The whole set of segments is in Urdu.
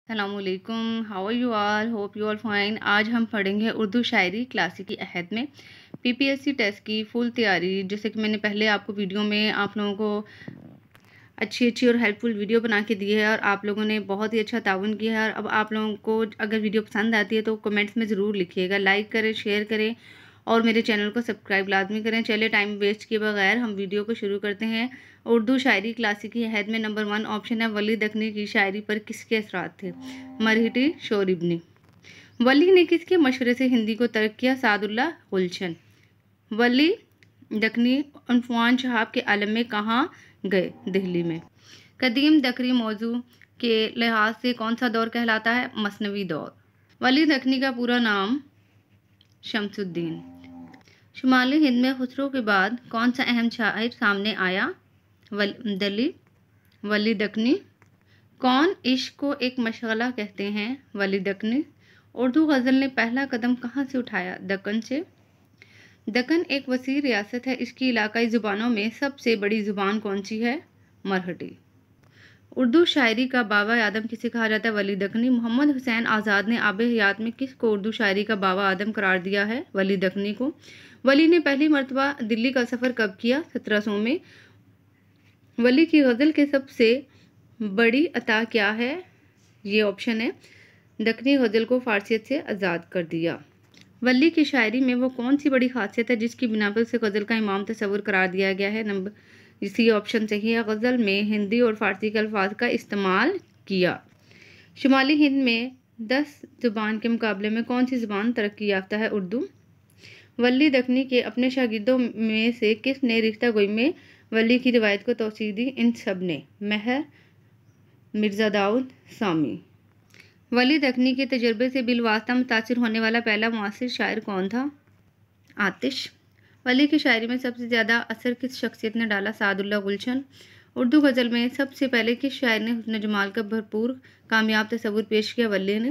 السلام علیکم، how are you all? Hope you all fine. آج ہم پڑھیں گے اردو شاعری کلاسیکی عہد میں پی پی ایس سی ٹیسٹ کی فل تیاری۔ جیسے کہ میں نے پہلے آپ کو ویڈیو میں آپ لوگوں کو اچھی اور ہیلپ فل ویڈیو بنا کے دی ہے اور آپ لوگوں نے بہت ہی اچھا تعاون کیا ہے۔ اور اب آپ لوگوں کو اگر ویڈیو پسند آتی ہے تو کمنٹس میں ضرور لکھیے گا، لائک کریں، شیئر کریں اور میرے چینل کو سبسکرائب لازمی کریں۔ چلے ٹائم ویسٹ کیے بغیر ہم ویڈیو کو شروع کرتے ہیں۔ اردو شاعری کلاسیکی عہد میں نمبر 1 آپشن ہے ولی دکنی کی شاعری پر کس کے اثرات تھے؟ مرہٹی، شور ابنی۔ ولی نے کس کے مشورے سے ہندی کو ترک کیا؟ سعد اللہ گلشن۔ ولی دکنی عنفوان شہاب کے عالم میں کہاں گئے؟ دہلی میں۔ قدیم دکری موضوع کے لحاظ سے کون سا دور کہلاتا ہے؟ مثنوی دور۔ ولی دکنی کا پورا نام شمس الدین۔ شمالی ہند میں خسرو کے بعد کون سا اہم شاعر سامنے آیا؟ دلی۔ ولی دکنی۔ کون عشق کو ایک مشغلہ کہتے ہیں؟ ولی دکنی۔ اردو غزل نے پہلا قدم کہاں سے اٹھایا؟ دکن سے۔ دکن ایک وسیع ریاست ہے، اس کی علاقائی زبانوں میں سب سے بڑی زبان کون سی ہے؟ مرہٹی۔ اردو شاعری کا بابا آدم کسے کہا جاتا ہے؟ ولی دکنی۔ محمد حسین آزاد نے آب حیات میں کس کو اردو شاعری کا بابا آدم قرار دیا ہے؟ ولی دکنی کو۔ ولی نے پہلی مرتبہ دلی کا سفر کب کیا؟ 1700 میں۔ ولی کی غزل کے سب سے بڑی عطا کیا ہے؟ یہ آپشن ہے دکنی غزل کو فارسیت سے آزاد کر دیا۔ ولی کی شاعری میں وہ کون سی بڑی خاصیت ہے جس کی بنا پر اسے غزل کا امام تصور قرار دیا گیا ہے؟ سی آپشن صحیح ہے، غزل میں ہندی اور فارسی کے الفاظ کا استعمال کیا۔ شمالی ہند میں 10 زبان کے مقابلے میں کون سی زبان ترقی یافتہ ہے؟ اردو۔ ولی دکنی کے اپنے شاگردوں میں سے کس نے ریختہ گوئی میں ولی کی روایت کو توسیع دی؟ ان سب نے۔ مہر، مرزا داؤد، سامی۔ ولی دکنی کے تجربے سے بالواسطہ متاثر ہونے والا پہلا معاصر شاعر کون تھا؟ آتش۔ ولی کی شاعری میں سب سے زیادہ اثر کس شخصیت نے ڈالا؟ سعد اللہ گلشن۔ اردو غزل میں سب سے پہلے کس شاعر نے حسن جمال کا بھرپور کامیاب تصور پیش کیا؟ ولی نے۔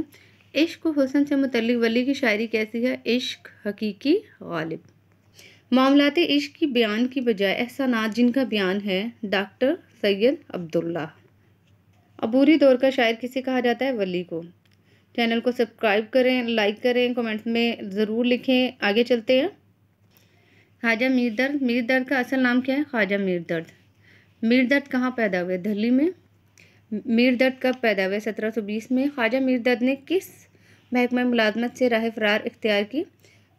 عشق و حسن سے متعلق ولی کی شاعری کیسی ہے؟ عشق حقیقی غالب۔ معاملات عشق کی بیان کی بجائے احسانات جن کا بیان ہے؟ ڈاکٹر سید عبداللہ۔ عبوری دور کا شاعر کسے کہا جاتا ہے؟ ولی کو۔ چینل کو سبسکرائب کریں، لائک کریں، کمنٹس میں ضرور لکھیں۔ آگے چلتے ہیں۔ خواجہ میر درد۔ میر درد کا اصل نام کیا ہے؟ خواجہ میر درد۔ میر درد کہاں پیدا ہوئے؟ دہلی میں۔ میر درد کب پیدا ہوئے؟ 1720 میں۔ خواجہ میر درد نے کس محکمہ ملازمت سے راہ فرار اختیار کی؟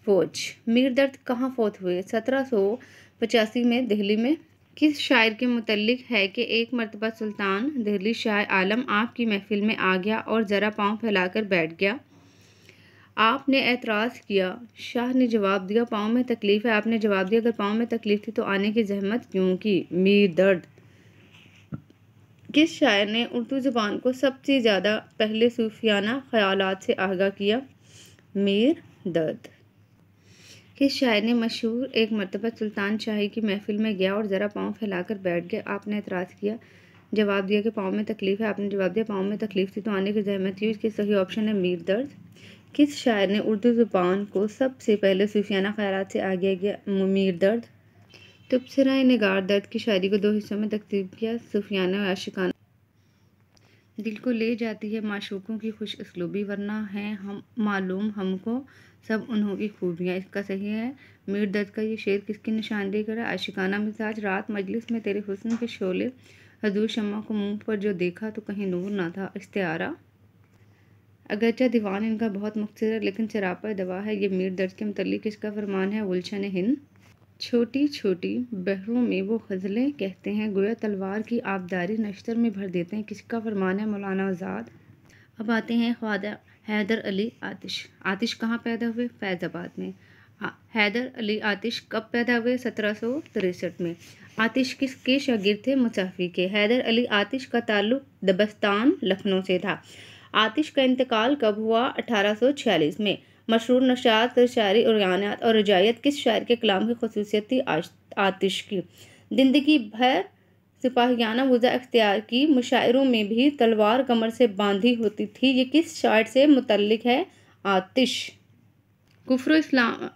فوج۔ میر درد کہاں فوت ہوئے؟ 1785 میں، دہلی میں۔ کس شاعر کے متعلق ہے کہ ایک مرتبہ سلطان دہلی شاہ عالم آپ کی محفل میں آ گیا اور ذرا پاؤں پھیلا کر بیٹھ گیا؟ آپ نے اعتراض کیا، شاہ نے جواب دیا پاؤں میں تکلیف ہے۔ آپ نے جواب دیا اگر پاؤں میں تکلیف تھی تو آنے کی زحمت کیوں کی؟ میر درد۔ کس شاعر نے اردو زبان کو سب سے زیادہ پہلے صوفیانہ خیالات سے آگاہ کیا؟ میر درد۔ کس شاعر نے مشہور ایک مرتبہ سلطان شاہی کی محفل میں گیا اور ذرا پاؤں پھیلا کر بیٹھ گیا؟ آپ نے اعتراض کیا، جواب دیا کہ پاؤں میں تکلیف ہے۔ آپ نے جواب دیا پاؤں میں تکلیف تھی تو آنے کی زحمت تھی۔ اس کے صحیح آپشن ہے میر درد۔ کس شاعر نے اردو زبان کو سب سے پہلے صوفیانہ خیالات سے آگاہ کیا؟ میر درد۔ تبصرہ نگار درد کی شاعری کو 2 حصوں میں تقسیم کیا، صوفیانہ و عاشقانہ۔ دل کو لے جاتی ہے معشوقوں کی خوش اسلوبی، ورنہ ہیں معلوم ہم کو سب انہوں کی خوبیاں۔ اس کا صحیح ہے میر درد کا یہ شعر کس کی نشاندہی کرا؟ عاشقانہ مزاج۔ رات مجلس میں تیرے حسن کے شعلے، حضور شمع کو منہ پر جو دیکھا تو کہیں نور نہ تھا۔ استعارہ۔ اگرچہ دیوان ان کا بہت مختصر ہے لیکن سراپا دوا ہے۔ یہ میر درد کے متعلق کس کا فرمان ہے؟ گلشن ہند۔ چھوٹی چھوٹی بحروں میں وہ غزلیں کہتے ہیں گویا تلوار کی آبداری نشتر میں بھر دیتے ہیں۔ کس کا فرمان ہے؟ مولانا آزاد۔ اب آتے ہیں خواجہ حیدر علی آتش۔ آتش کہاں پیدا ہوئے؟ فیض آباد میں۔ حیدر علی آتش کب پیدا ہوئے؟ 1763 میں۔ آتش کس کے شاگرد تھے؟ مصحفی کے۔ حیدر علی آتش کا تعلق دبستان لکھنؤ سے تھا۔ آتش کا انتقال کب ہوا؟ 1846 میں۔ مشہور نشاط، شاعری، عنایات اور رجائیت کس شاعر کے کلام کی خصوصیت تھی؟ آتش کی۔ زندگی بھر سپاہیانہ وضع اختیار کی، مشاعروں میں بھی تلوار کمر سے باندھی ہوتی تھی۔ یہ کس شاعر سے متعلق ہے؟ آتش۔ کفر و اسلام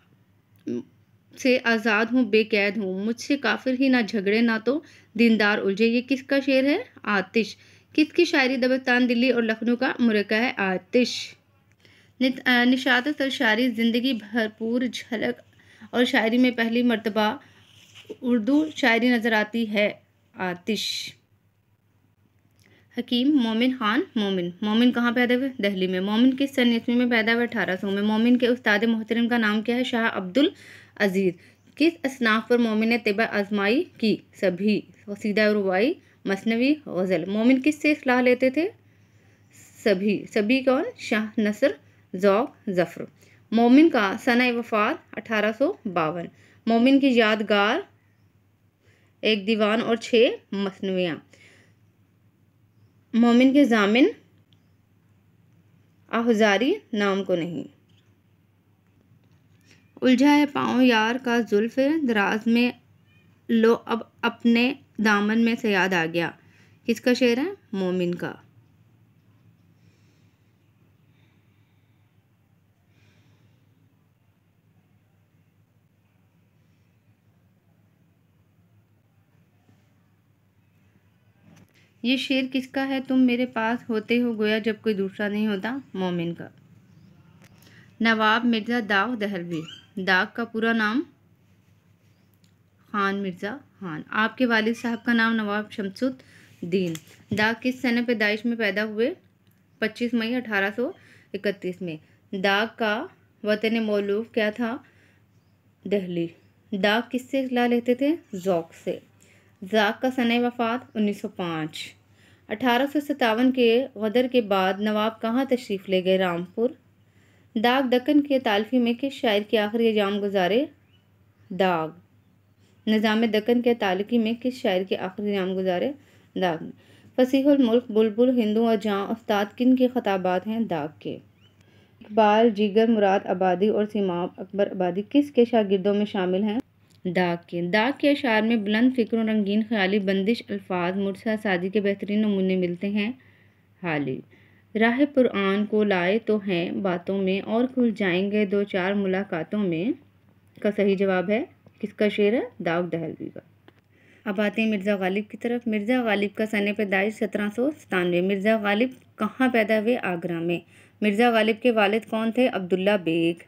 سے آزاد ہوں، بے قید ہوں، مجھ سے کافر ہی نہ جھگڑے نہ تو دیندار الجھے۔ یہ کس کا شعر ہے؟ آتش۔ کس کی شاعری دبستان دلی اور لکھنؤ کا مرکہ ہے؟ آتش۔ نشاط سرشاری زندگی بھرپور جھلک اور شاعری میں پہلی مرتبہ اردو شاعری نظر آتی ہے؟ آتش۔ حکیم مومن خان مومن۔ مومن کہاں پیدا ہوئے؟ دہلی میں۔ مومن کس سن عیسوی میں پیدا ہوئے؟ 1800 میں۔ مومن کے استاد محترم کا نام کیا ہے؟ شاہ عبد العزیز۔ کس اصناف پر مومن نے طب آزمائی کی؟ سبھی۔ قصیدہ رباعی، مثنوی، غزل۔ مومن کس سے اصلاح لیتے تھے؟ سبھی۔ سبھی کون؟ شاہ نصر، ذوق، ظفر۔ مومن کا سنہ وفات 1852۔ مومن کی یادگار، ایک دیوان اور 6 مثنویاں۔ مومن کے ضامن آہذاری نام کو نہیں۔ الجھا ہے پاؤں یار کا زلف دراز میں، لو اب اپنے دامن میں سے یاد آ گیا، کس کا شعر ہے؟ مومن کا۔ یہ شعر کس کا ہے؟ تم میرے پاس ہوتے ہو گویا جب کوئی دوسرا نہیں ہوتا، مومن کا۔ نواب مرزا داغ دہلوی۔ داغ کا پورا نام؟ خان مرزا خان۔ آپ کے والد صاحب کا نام نواب شمس الدین۔ داغ کس سنہ پیدائش میں پیدا ہوئے؟ 25 مئی 1831 میں۔ داغ کا وطن مولوف کیا تھا؟ دہلی۔ داغ کس سے اصلاح لیتے تھے؟ ذوق سے۔ داغ کا سنہ وفات 1905۔ 1857 کے غدر کے بعد نواب کہاں تشریف لے گئے؟ رامپور۔ داغ دکن کے تالفی میں کس شاعر کے آخری ایام گزارے؟ داغ۔ نظام دکن کے تالفی میں کس شاعر کے آخری ایام گزارے؟ داغ۔ فصیح الملک، بلبل، ہندو اور جاں استاد کن کے خطابات ہیں؟ داغ کے۔ اقبال، جیگر، مراد آبادی اور سیماب اکبر آبادی کس کے شاگردوں میں شامل ہیں؟ داغ کے۔ داغ کے اشعار میں بلند فکر و رنگین خیالی بندش الفاظ مرثیہ سازی کے بہترین نمونے ملتے ہیں؟ حالی۔ راہ قرآن کو لائے تو ہیں باتوں میں، اور کھل جائیں گے 2-4 ملاقاتوں میں، کا صحیح جواب ہے؟ کس کا شعر ہے؟ داغ دہلوی کا۔ اب آتے ہیں مرزا غالب کی طرف۔ مرزا غالب کا سنہ پیدائش 1797۔ مرزا غالب کہاں پیدا ہوئے؟ آگرہ میں۔ مرزا غالب کے والد کون تھے؟ عبداللہ بیگ۔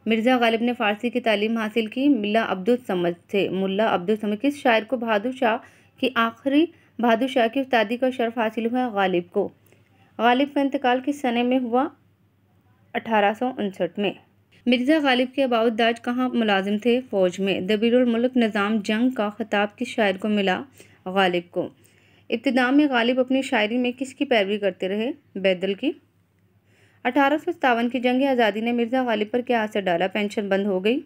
مرزا غالب نے فارسی کی تعلیم حاصل کی ملا عبد الصمد سے۔ ملا عبد الصمد۔ کس شاعر کو بہادر شاہ کی استادی کا شرف حاصل ہوا؟ غالب کو۔ غالب کا انتقال کس سنہ میں ہوا؟ 1859 میں۔ مرزا غالب کے آباء التاج کہاں ملازم تھے؟ فوج میں۔ دبیر الملک نظام جنگ کا خطاب کس شاعر کو ملا؟ غالب کو۔ ابتدا میں غالب اپنی شاعری میں کس کی پیروی کرتے رہے؟ بیدل کی۔ 1857 کی جنگ آزادی نے مرزا غالب پر کیا اثر ڈالا؟ پینشن بند ہو گئی۔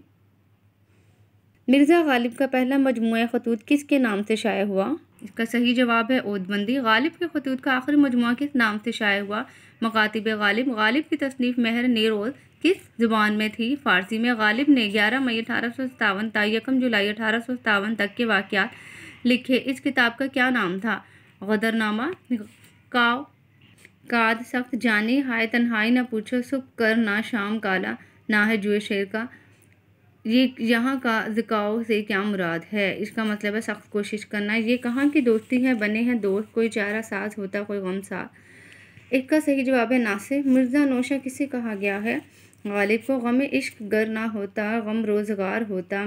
مرزا غالب کا پہلا مجموعہ خطوط کس کے نام سے شائع ہوا؟ اس کا صحیح جواب ہے عود بندی۔ غالب کے خطوط کا آخری مجموعہ کس نام سے شائع ہوا؟ مکاتب غالب۔ غالب کی تصنیف مہر نیروز کس زبان میں تھی؟ فارسی میں۔ غالب نے 11 مئی 1857 تا 1 جولائی 1857 تک کے واقعات لکھے۔ اس کتاب کا کیا نام تھا؟ غدر نامہ۔ کاد سخت جانی ہائے تنہائی نہ پوچھو صبح کر نہ شام کالا نہ ہے جوئے شیر کا۔ یہاں کا ذکاؤ سے کیا مراد ہے؟ اس کا مطلب ہے سخت کوشش کرنا۔ یہ کہاں کی دوستی ہے؟ بنے ہیں دوست کوئی چارہ ساز ہوتا کوئی غم ساز۔ اس کا صحیح جواب ہے ناصر۔ مرزا نوشہ کسے کہا گیا ہے؟ غالب کو۔ غم عشق گر نہ ہوتا غم روزگار ہوتا۔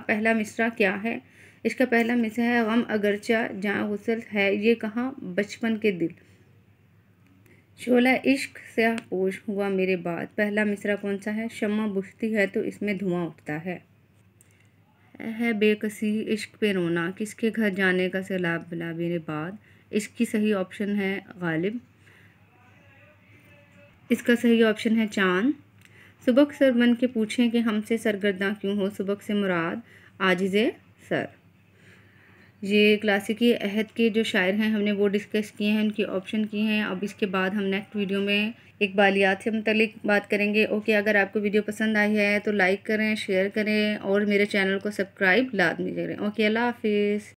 پہلا مصرع کیا ہے؟ اس کا پہلا مصرع ہے غم اگرچہ جاں غسل ہے یہ کہاں بچپن کے دل۔ شعلہ عشق سیاہ پوش ہوا میرے بعد۔ پہلا مصرع کون سا ہے؟ شمع بجھتی ہے تو اس میں دھواں اٹھتا ہے۔ ہے بے کسی عشق پہ رونا کس کے گھر جانے کا سیلاب بلا میرے بعد۔ اس کی صحیح آپشن ہے غالب۔ اس کا صحیح آپشن ہے چاند۔ سبک سر بن کے پوچھیں کہ ہم سے سرگرداں کیوں ہو، سبک سے مراد عاجز سر۔ یہ کلاسیکی عہد کے جو شاعر ہیں ہم نے وہ ڈسکس کیے ہیں، ان کی آپشن کی ہیں۔ اب اس کے بعد ہم نیکسٹ ویڈیو میں اقبالیات سے متعلق بات کریں گے۔ اوکے، اگر آپ کو ویڈیو پسند آئی ہے تو لائک کریں، شیئر کریں اور میرے چینل کو سبسکرائب لازمی کریں۔ اوکے، اللہ حافظ۔